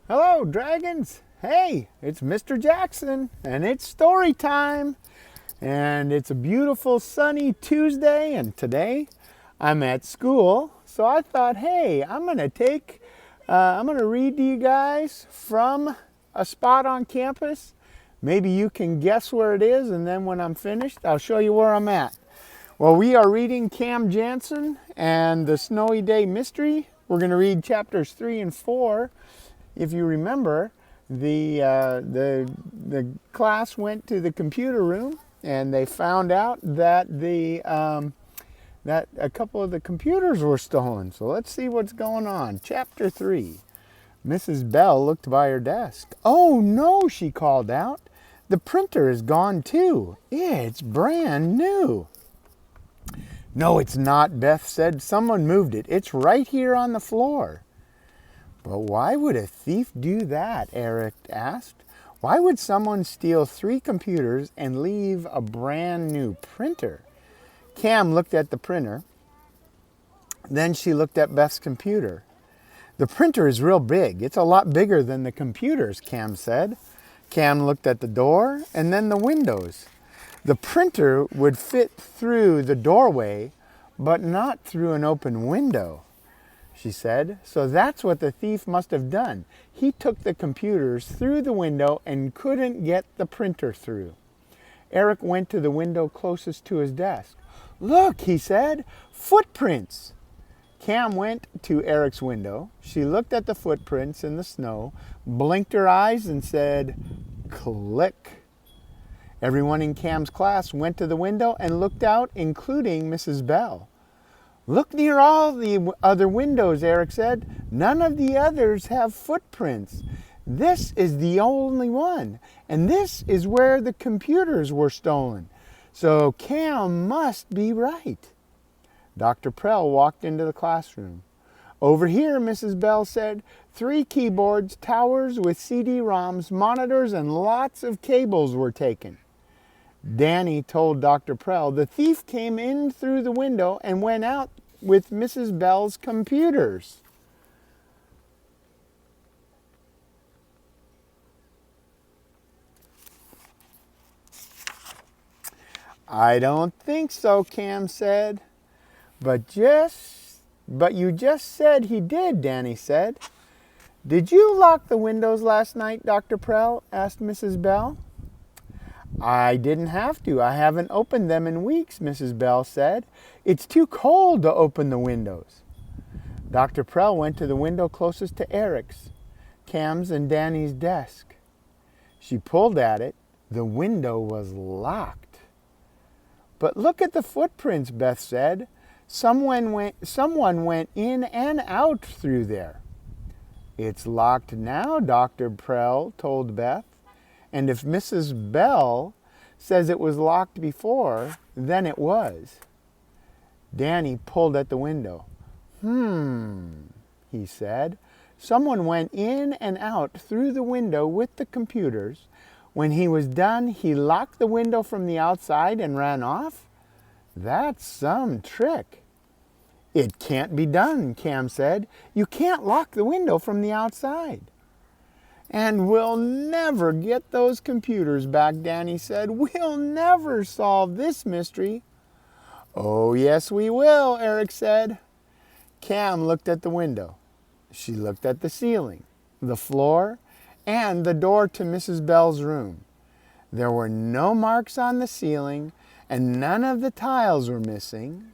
Hello, dragons. Hey, it's Mr. Jackson, and it's story time. And it's a beautiful sunny Tuesday, and today I'm at school. So I thought, hey, I'm gonna read to you guys from a spot on campus. Maybe you can guess where it is, and then when I'm finished, I'll show you where I'm at. Well, we are reading Jansen and the Snowy Day Mystery. We're going to read chapters 3 and 4. If you remember, the class went to the computer room and they found out that that a couple of the computers were stolen. So let's see what's going on. Chapter 3. Mrs. Bell looked by her desk. "Oh no," she called out. "The printer is gone too. It's brand new." "No, it's not," Beth said. "Someone moved it. It's right here on the floor." "But why would a thief do that?" Eric asked. "Why would someone steal 3 computers and leave a brand new printer?" Cam looked at the printer. Then she looked at Beth's computer. "The printer is real big. It's a lot bigger than the computers," Cam said. Cam looked at the door and then the windows. "The printer would fit through the doorway, but not through an open window," she said. "So that's what the thief must have done. He took the computers through the window and couldn't get the printer through." Eric went to the window closest to his desk. "Look," he said, "footprints." Cam went to Eric's window. She looked at the footprints in the snow, blinked her eyes, and said, "Click." Everyone in Cam's class went to the window and looked out, including Mrs. Bell. "Look near all the other windows," Eric said. "None of the others have footprints. This is the only one, and this is where the computers were stolen. So Cam must be right." Dr. Prell walked into the classroom. "Over here," Mrs. Bell said, 3 keyboards, towers with CD-ROMs, monitors, and lots of cables were taken." Danny told Dr. Prell, "The thief came in through the window and went out with Mrs. Bell's computers." "I don't think so," Cam said. But you just said he did," Danny said. "Did you lock the windows last night, Dr. Prell?" asked Mrs. Bell. "I didn't have to. I haven't opened them in weeks," Mrs. Bell said. "It's too cold to open the windows." Dr. Prell went to the window closest to Eric's, Cam's, and Danny's desk. She pulled at it. The window was locked. "But look at the footprints," Beth said. Someone went in and out through there." "It's locked now," Dr. Prell told Beth. "And if Mrs. Bell says it was locked before, then it was." Danny pulled at the window. He said. "Someone went in and out through the window with the computers. When he was done, he locked the window from the outside and ran off? That's some trick." "It can't be done," Cam said. "You can't lock the window from the outside." "And we'll never get those computers back," Danny said. "We'll never solve this mystery." "Oh, yes, we will," Eric said. Cam looked at the window. She looked at the ceiling, the floor, and the door to Mrs. Bell's room. There were no marks on the ceiling, and none of the tiles were missing.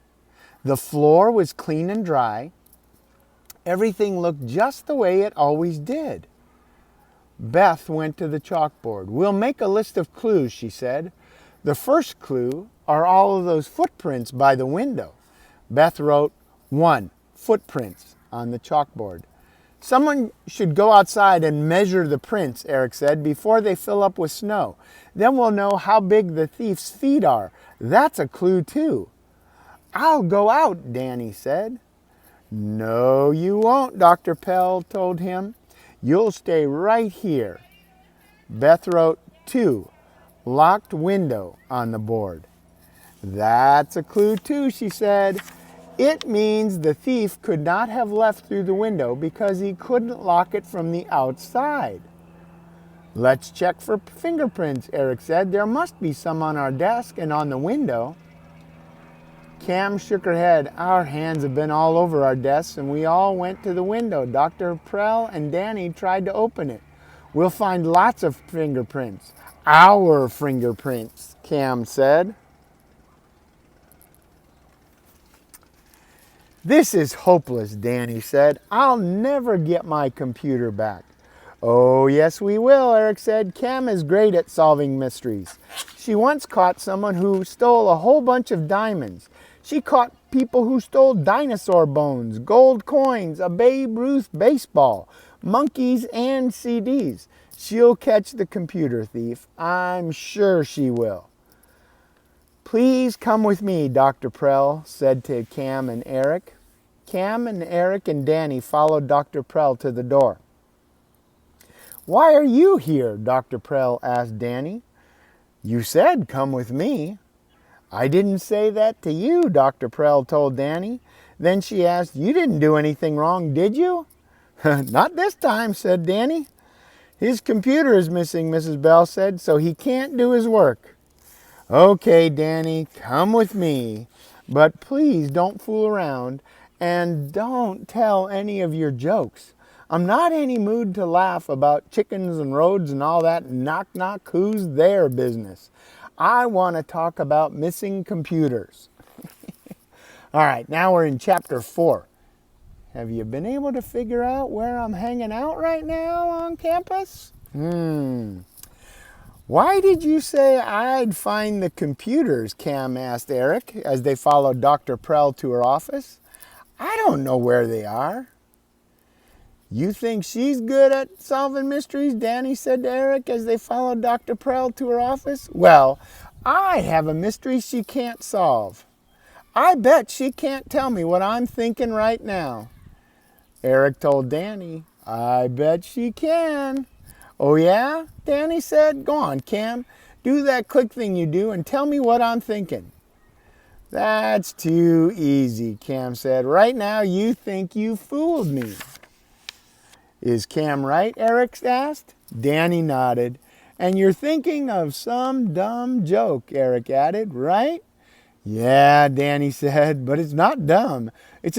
The floor was clean and dry. Everything looked just the way it always did. Beth went to the chalkboard. "We'll make a list of clues," she said. "The first clue are all of those footprints by the window." Beth wrote 1, footprints, on the chalkboard. "Someone should go outside and measure the prints," Eric said, "before they fill up with snow. Then we'll know how big the thief's feet are. That's a clue too." "I'll go out," Danny said. "No, you won't," Dr. Pell told him. "You'll stay right here." Beth wrote 2, locked window, on the board. "That's a clue too," she said. It means the thief could not have left through the window because he couldn't lock it from the outside. Let's check for fingerprints, Eric said. There must be some on our desk and on the window. Cam shook her head. Our hands have been all over our desks and we all went to the window. Dr. Prell and Danny tried to open it. We'll find lots of fingerprints. Our fingerprints, Cam said. This is hopeless, Danny said. I'll never get my computer back. Oh, yes, we will, Eric said. Cam is great at solving mysteries. She once caught someone who stole a whole bunch of diamonds. She caught people who stole dinosaur bones, gold coins, a Babe Ruth baseball, monkeys, and CDs. She'll catch the computer thief. I'm sure she will. Please come with me, Dr. Prell said to Cam and Eric. Cam and Eric and Danny followed Dr. Prell to the door. Why are you here? Dr. Prell asked Danny. You said come with me. I didn't say that to you, Dr. Prell told Danny. Then she asked, you didn't do anything wrong, did you? Not this time, said Danny. His computer is missing, Mrs. Bell said, so he can't do his work. Okay, Danny, come with me, but please don't fool around and don't tell any of your jokes. I'm not in any mood to laugh about chickens and roads and all that knock-knock who's there business. I want to talk about missing computers. All right, now we're in chapter 4. Have you been able to figure out where I'm hanging out right now on campus? Why did you say I'd find the computers? Cam asked Eric as they followed Dr. Prell to her office. I don't know where they are. You think she's good at solving mysteries? Danny said to Eric as they followed Dr. Prell to her office. Well, I have a mystery she can't solve. I bet she can't tell me what I'm thinking right now. Eric told Danny, I bet she can. Oh yeah? Danny said, go on, Cam. Do that click thing you do and tell me what I'm thinking. That's too easy, Cam said. Right now you think you fooled me. Is Cam right? Eric asked. Danny nodded. And you're thinking of some dumb joke, Eric added, right? Yeah, Danny said, but it's not dumb. It's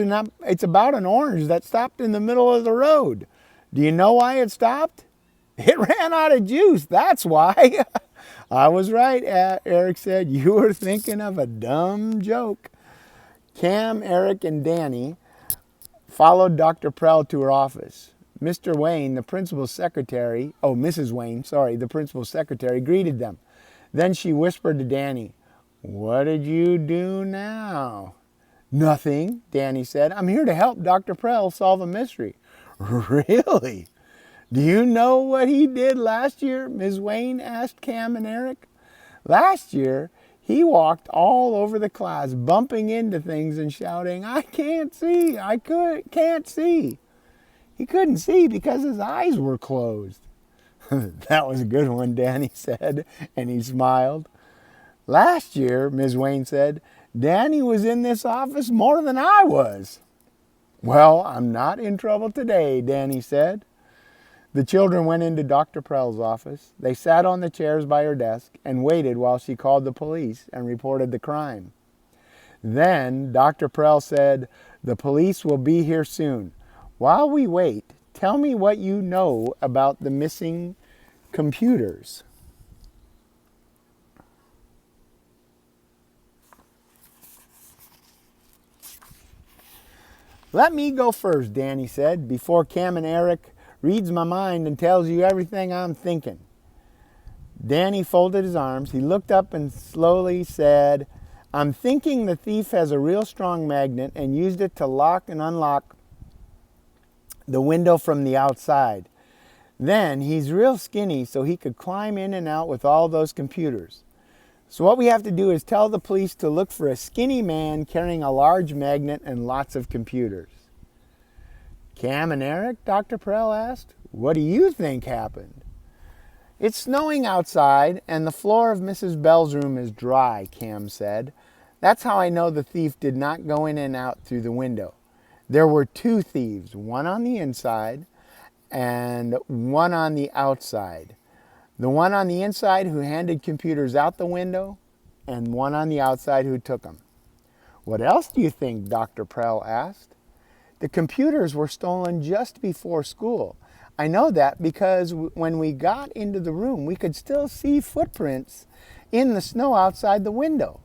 about an orange that stopped in the middle of the road. Do you know why it stopped? It ran out of juice, that's why. I was right, Eric said. You were thinking of a dumb joke. Cam, Eric, and Danny followed Dr. Prell to her office. Mr. Wayne, the principal's secretary, Mrs. Wayne, the principal's secretary, greeted them. Then she whispered to Danny, what did you do now? Nothing, Danny said. I'm here to help Dr. Prell solve a mystery. Really? Do you know what he did last year? Ms. Wayne asked Cam and Eric. Last year, he walked all over the class, bumping into things and shouting, I can't see, can't see. He couldn't see because his eyes were closed. That was a good one, Danny said, and he smiled. Last year, Ms. Wayne said, Danny was in this office more than I was. Well, I'm not in trouble today, Danny said. The children went into Dr. Prell's office. They sat on the chairs by her desk and waited while she called the police and reported the crime. Then Dr. Prell said, the police will be here soon. While we wait, tell me what you know about the missing computers. Let me go first, Danny said, before Cam and Eric reads my mind and tells you everything I'm thinking. Danny folded his arms. He looked up and slowly said, I'm thinking the thief has a real strong magnet and used it to lock and unlock the window from the outside. Then he's real skinny so he could climb in and out with all those computers. So what we have to do is tell the police to look for a skinny man carrying a large magnet and lots of computers. Cam and Eric, Dr. Prell asked, what do you think happened? It's snowing outside and the floor of Mrs. Bell's room is dry, Cam said. That's how I know the thief did not go in and out through the window. There were two thieves, one on the inside and one on the outside. The one on the inside who handed computers out the window, and one on the outside who took them. What else do you think? Dr. Prell asked. The computers were stolen just before school. I know that because when we got into the room, we could still see footprints in the snow outside the window.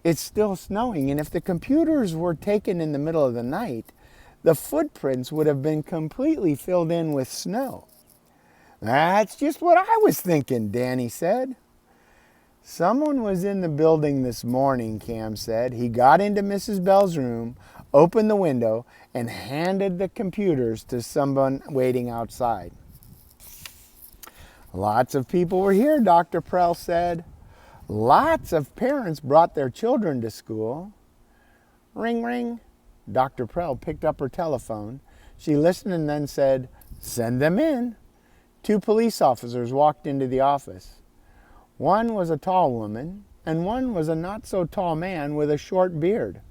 It's still snowing, and if the computers were taken in the middle of the night, the footprints would have been completely filled in with snow. That's just what I was thinking, Danny said. Someone was in the building this morning, Cam said. He got into Mrs. Bell's room, opened the window, and handed the computers to someone waiting outside. Lots of people were here, Dr. Prell said. Lots of parents brought their children to school. Ring, ring. Dr. Prell picked up her telephone. She listened and then said, "Send them in." Two police officers walked into the office. One was a tall woman, and one was a not-so-tall man with a short beard.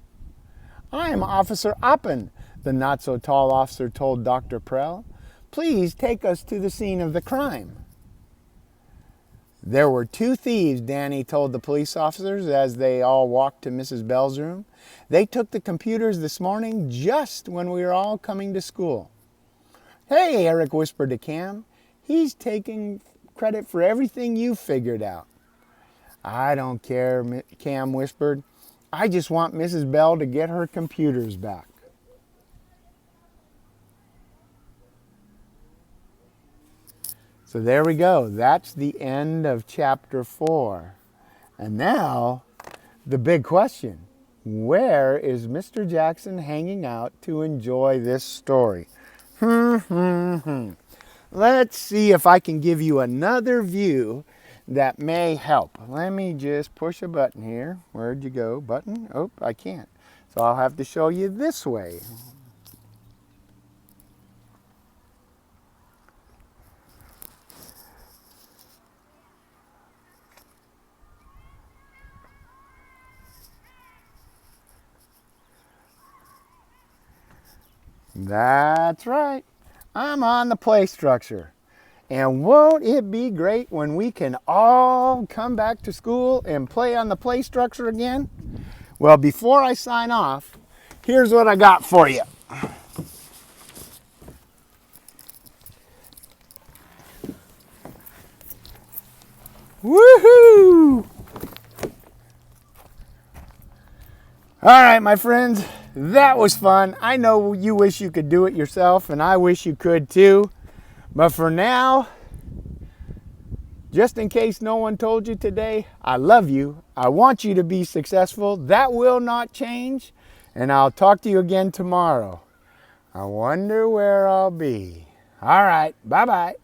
"I am Officer Oppen," the not-so-tall officer told Dr. Prell. "Please take us to the scene of the crime." There were two thieves, Danny told the police officers as they all walked to Mrs. Bell's room. They took the computers this morning just when we were all coming to school. "Hey," Eric whispered to Cam. "He's taking credit for everything you figured out." "I don't care," Cam whispered. "I just want Mrs. Bell to get her computers back." So there we go. That's the end of chapter 4. And now, the big question. Where is Mr. Jackson hanging out to enjoy this story? Let's see if I can give you another view that may help. Let me just push a button here. Where'd you go? Button? Oh, I can't. So I'll have to show you this way. That's right. I'm on the play structure. And won't it be great when we can all come back to school and play on the play structure again? Well, before I sign off, here's what I got for you. Woohoo! All right, my friends, that was fun. I know you wish you could do it yourself, and I wish you could too. But for now, just in case no one told you today, I love you. I want you to be successful. That will not change. And I'll talk to you again tomorrow. I wonder where I'll be. All right, bye-bye.